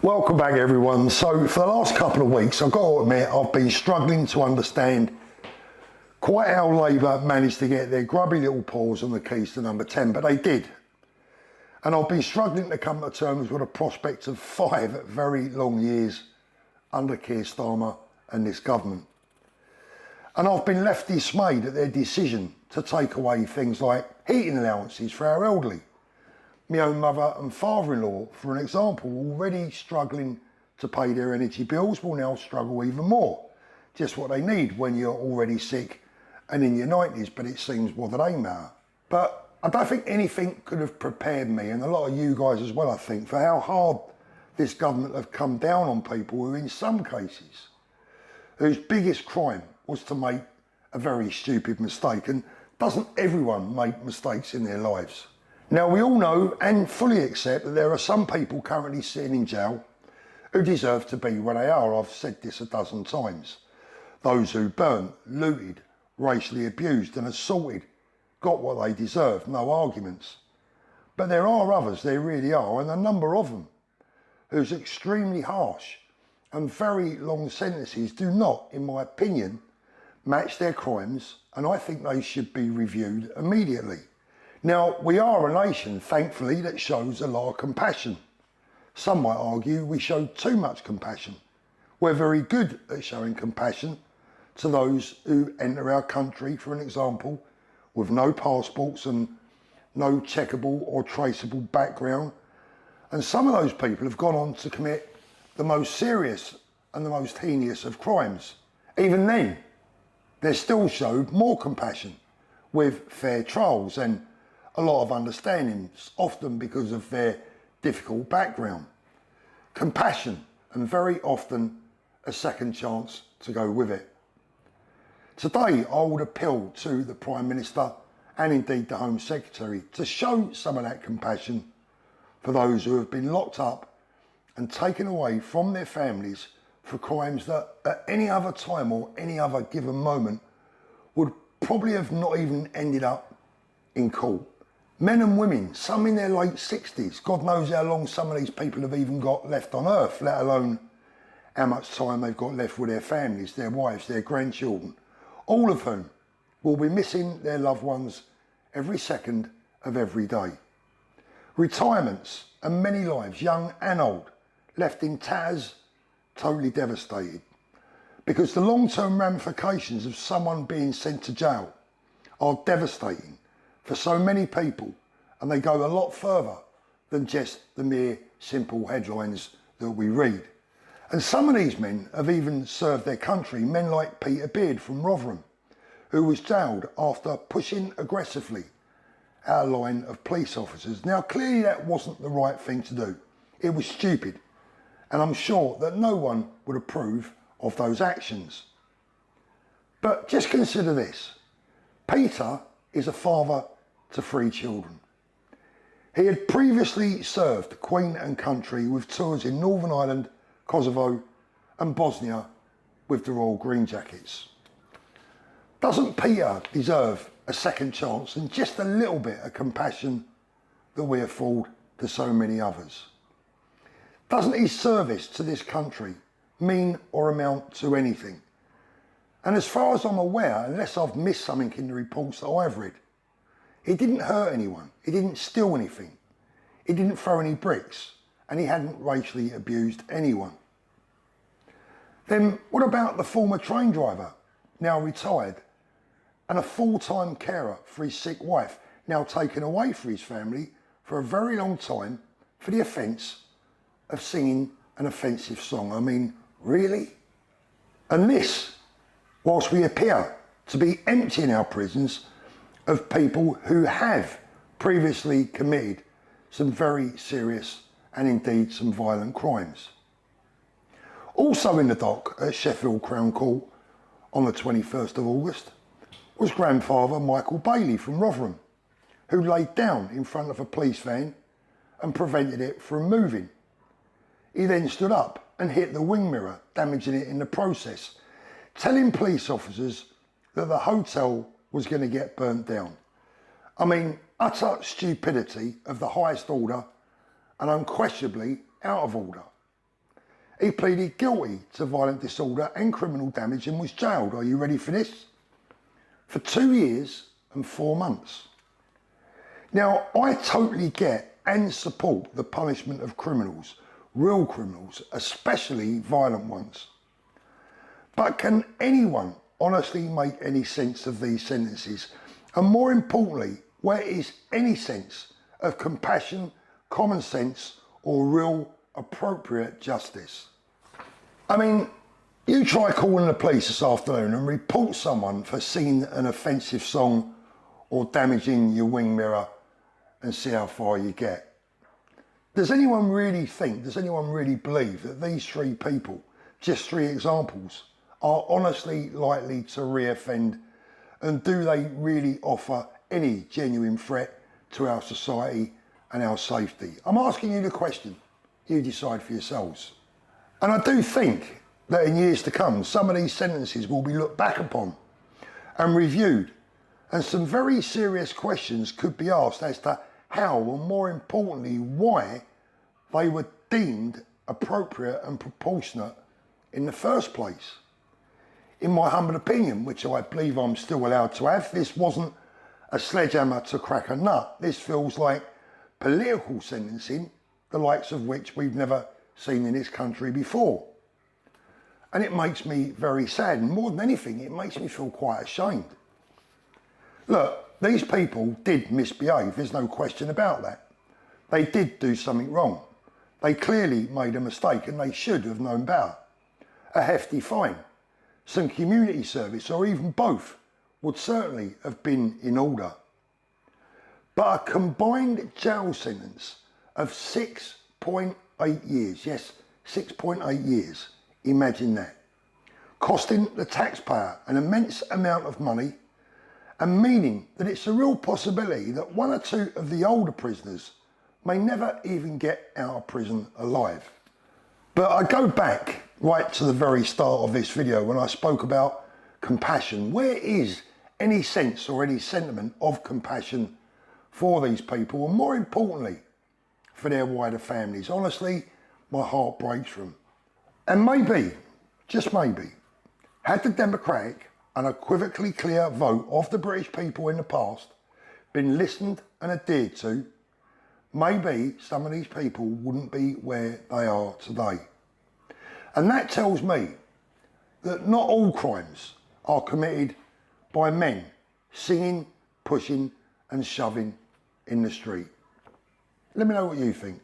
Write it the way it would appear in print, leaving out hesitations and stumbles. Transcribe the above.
Welcome back everyone. So for the last couple of weeks, I've got to admit, I've been struggling to understand quite how Labour managed to get their grubby little paws on the keys to number 10, but they did. And I've been struggling to come to terms with the prospect of 5 very long years under Keir Starmer and this government. And I've been left dismayed at their decision to take away things like heating allowances for our elderly. My own mother and father-in-law, for an example, already struggling to pay their energy bills, will now struggle even more. Just what they need when you're already sick and in your 90s, but it seems, what do they matter? But I don't think anything could have prepared me, and a lot of you guys as well, I think, for how hard this government have come down on people who, in some cases, whose biggest crime was to make a very stupid mistake. And doesn't everyone make mistakes in their lives? Now, we all know and fully accept that there are some people currently sitting in jail who deserve to be where they are. I've said this a dozen times. Those who burnt, looted, racially abused and assaulted got what they deserve, no arguments. But there are others, there really are, and a number of them, whose extremely harsh and very long sentences do not, in my opinion, match their crimes, and I think they should be reviewed immediately. Now, we are a nation, thankfully, that shows a lot of compassion. Some might argue we show too much compassion. We're very good at showing compassion to those who enter our country, for an example, with no passports and no checkable or traceable background. And some of those people have gone on to commit the most serious and the most heinous of crimes. Even then, they still showed more compassion with fair trials and a lot of understanding, often because of their difficult background. Compassion, and very often a second chance to go with it. Today, I would appeal to the Prime Minister and indeed the Home Secretary to show some of that compassion for those who have been locked up and taken away from their families for crimes that at any other time or any other given moment would probably have not even ended up in court. Men and women, some in their late 60s, God knows how long some of these people have even got left on earth, let alone how much time they've got left with their families, their wives, their grandchildren, all of whom will be missing their loved ones every second of every day. Retirements and many lives, young and old, left in tatters, totally devastated. Because the long-term ramifications of someone being sent to jail are devastating for so many people, and they go a lot further than just the mere simple headlines that we read. And some of these men have even served their country, men like Peter Beard from Rotherham, who was jailed after pushing aggressively our line of police officers. Now, clearly that wasn't the right thing to do. It was stupid, and I'm sure that no one would approve of those actions. But just consider this. Peter is a father to 3 children. He had previously served the Queen and country with tours in Northern Ireland, Kosovo and Bosnia with the Royal Green Jackets. Doesn't Peter deserve a second chance and just a little bit of compassion that we afford to so many others? Doesn't his service to this country mean or amount to anything? And as far as I'm aware, unless I've missed something in the reports that I've read, he didn't hurt anyone, he didn't steal anything, he didn't throw any bricks, and he hadn't racially abused anyone. Then what about the former train driver, now retired, and a full-time carer for his sick wife, now taken away from his family for a very long time for the offence of singing an offensive song? I mean, really? And this, whilst we appear to be emptying our prisons of people who have previously committed some very serious and indeed some violent crimes. Also in the dock at Sheffield Crown Court on the 21st of August was grandfather Michael Bailey from Rotherham, who laid down in front of a police van and prevented it from moving. He then stood up and hit the wing mirror, damaging it in the process, telling police officers that the hotel was going to get burnt down. I mean, utter stupidity of the highest order and unquestionably out of order. He pleaded guilty to violent disorder and criminal damage and was jailed. Are you ready for this? For 2 years and 4 months. Now, I totally get and support the punishment of criminals, real criminals, especially violent ones. But can anyone honestly make any sense of these sentences? And more importantly, where is any sense of compassion, common sense, or real appropriate justice? I mean, you try calling the police this afternoon and report someone for singing an offensive song or damaging your wing mirror and see how far you get. Does anyone really think, does anyone really believe that these 3 people, just 3 examples, are honestly likely to re-offend? And do they really offer any genuine threat to our society and our safety? I'm asking you the question. You decide for yourselves. And I do think that in years to come, some of these sentences will be looked back upon and reviewed, and some very serious questions could be asked as to how, and more importantly, why they were deemed appropriate and proportionate in the first place. In my humble opinion, which I believe I'm still allowed to have, this wasn't a sledgehammer to crack a nut. This feels like political sentencing, the likes of which we've never seen in this country before. And it makes me very sad, and more than anything, it makes me feel quite ashamed. Look, these people did misbehave, there's no question about that. They did do something wrong. They clearly made a mistake and they should have known better. A hefty fine, some community service, or even both would certainly have been in order. But a combined jail sentence of 6.8 years, yes, 6.8 years, imagine that, costing the taxpayer an immense amount of money, and meaning that it's a real possibility that 1 or 2 of the older prisoners may never even get out of prison alive. But I go back right to the very start of this video when I spoke about compassion. Where is any sense or any sentiment of compassion for these people, and more importantly, for their wider families? Honestly, my heart breaks for them. And maybe, just maybe, had the democratic and unequivocally clear vote of the British people in the past been listened and adhered to, maybe some of these people wouldn't be where they are today. And that tells me that not all crimes are committed by men singing, pushing and shoving in the street. Let me know what you think.